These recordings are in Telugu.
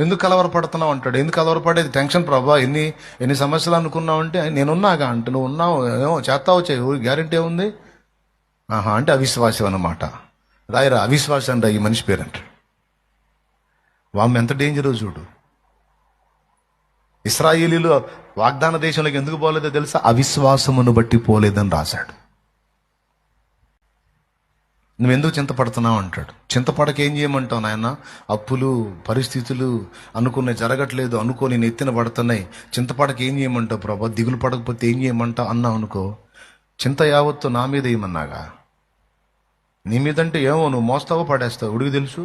ఎందుకు కలవరపడుతున్నావు అంటాడు. ఎందుకు కలవరపడేది? టెన్షన్ ప్రభా, ఎన్ని సమస్యలు అనుకున్నావు అంటే, నేనున్నాగా అంటే, నువ్వు ఉన్నావు ఏమో చేస్తావు చేయవు గ్యారెంటీ ఏముంది? అంటే అవిశ్వాసం అన్నమాట. రాయరా అవిశ్వాసం అంట ఈ మనిషి పేరంట. వామ్మ ఎంత డేంజరో చూడు. ఇశ్రాయేలీలు వాగ్దాన దేశంలోకి ఎందుకు పోలేదో తెలుసా? అవిశ్వాసమును బట్టి పోలేదని రాశాడు. నువ్వెందుకు చింతపడుతున్నావు అంటాడు. చింతపడక ఏం చేయమంటావు నాయన? అప్పులు పరిస్థితులు అనుకునే జరగట్లేదు, అనుకోని నెత్తిన పడుతున్నాయి, చింతపడక ఏం చేయమంటావు ప్రభా? దిగులు పడకపోతే ఏం చేయమంటావు అన్నావు అనుకో, చింత యావత్తు నా మీద ఏమన్నాగా. నీ మీదంటే ఏమో నువ్వు మోస్తావో పడేస్తావు, ఉడికి తెలుసు.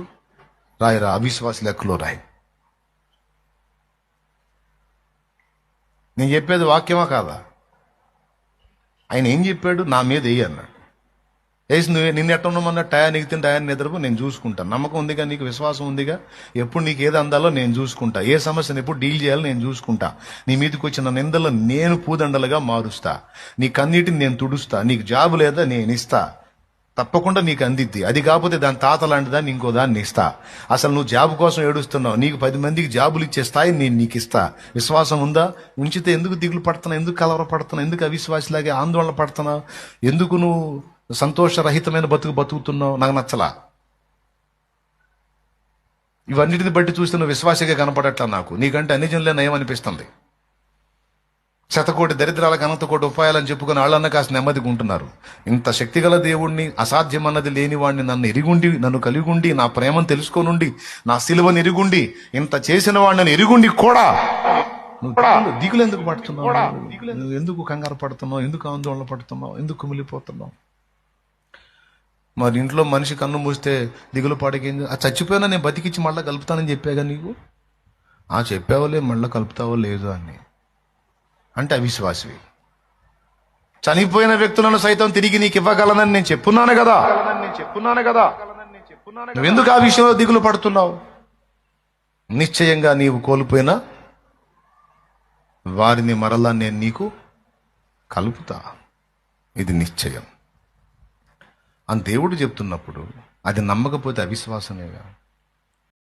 రాయిరా అవిశ్వాస లెక్కలో రాయి. నేను చెప్పేది వాక్యమా కాదా? ఆయన ఏం చెప్పాడు? నా మీద వేయి అన్నాడు. వేసి నువ్వే నిన్ను ఎట్ట ఉండమన్నా టయానికి తిని టయాన్ని నిద్రపో, నేను చూసుకుంటాను. నమ్మకం ఉందిగా నీకు, విశ్వాసం ఉందిగా, ఎప్పుడు నీకు ఏది అందాలో నేను చూసుకుంటా, ఏ సమస్యను ఎప్పుడు డీల్ చేయాలో నేను చూసుకుంటా. నీ మీదకి వచ్చిన నిందలు నేను పూదండలుగా మారుస్తా, నీ కన్నీటిని నేను తుడుస్తా, నీకు జాబు లేదా నేను ఇస్తా, తప్పకుండా నీకు అందిద్ది. అది కాకపోతే దాని తాత లాంటి దాన్ని ఇంకో దాన్ని ఇస్తా. అసలు నువ్వు జాబు కోసం ఏడుస్తున్నావు, నీకు 10 మందికి జాబులు ఇచ్చే స్థాయి నేను నీకు ఇస్తా. విశ్వాసం ఉందా? ఉంచితే ఎందుకు దిగులు పడుతున్నావు? ఎందుకు కలవరపడుతున్నావు? ఎందుకు అవిశ్వాసలాగే ఆందోళన పడుతున్నావు? ఎందుకు నువ్వు సంతోషరహితమైన బతుకుతున్నావు? నాకు నచ్చలా. ఇవన్నిటిని బట్టి చూస్తే నువ్వు విశ్వాసగా కనపడట్లా నాకు. నీకంటే అన్ని జనులే నయం అనిపిస్తుంది. శతకోటి దరిద్రాలకు అనంతకోటి ఉపాయాలని చెప్పుకొని వాళ్ళన్న కాస్త నెమ్మదిగా ఉంటున్నారు. ఇంత శక్తిగల దేవుణ్ణి, అసాధ్యమన్నది లేనివాడిని, నన్ను ఎరుగుండి, నన్ను కలిగుండి, నా ప్రేమను తెలుసుకోనుండి, నా సిలువను ఎరుగుండి, ఇంత చేసిన వాడిని ఎరుగుండి కూడా దిగులు ఎందుకు పడుతున్నావు? నువ్వు ఎందుకు కంగారు పడుతున్నావు? ఎందుకు ఆందోళన పడుతున్నావు? ఎందుకు కుమిలిపోతున్నావు? మరి ఇంట్లో మనిషి కన్ను మూస్తే దిగులు పాడకేం? చచ్చిపోయినా నేను బతికిచ్చి మళ్ళీ కలుపుతానని చెప్పాగా నీకు. చెప్పావోలే, మళ్ళీ కలుపుతావో లేదో అని అంటే అవిశ్వాసివి. చనిపోయిన వ్యక్తులను సైతం తిరిగి నీకు ఇవ్వగలనని నేను చెప్పున్నాను కదా. నువ్వెందుకు ఆ విషయంలో దిగులు పడుతున్నావు? నిశ్చయంగా నీవు కోల్పోయినా వారిని మరలా నేను నీకు కలుపుతా, ఇది నిశ్చయం అని దేవుడు చెప్తున్నప్పుడు అది నమ్మకపోతే అవిశ్వాసమేగా.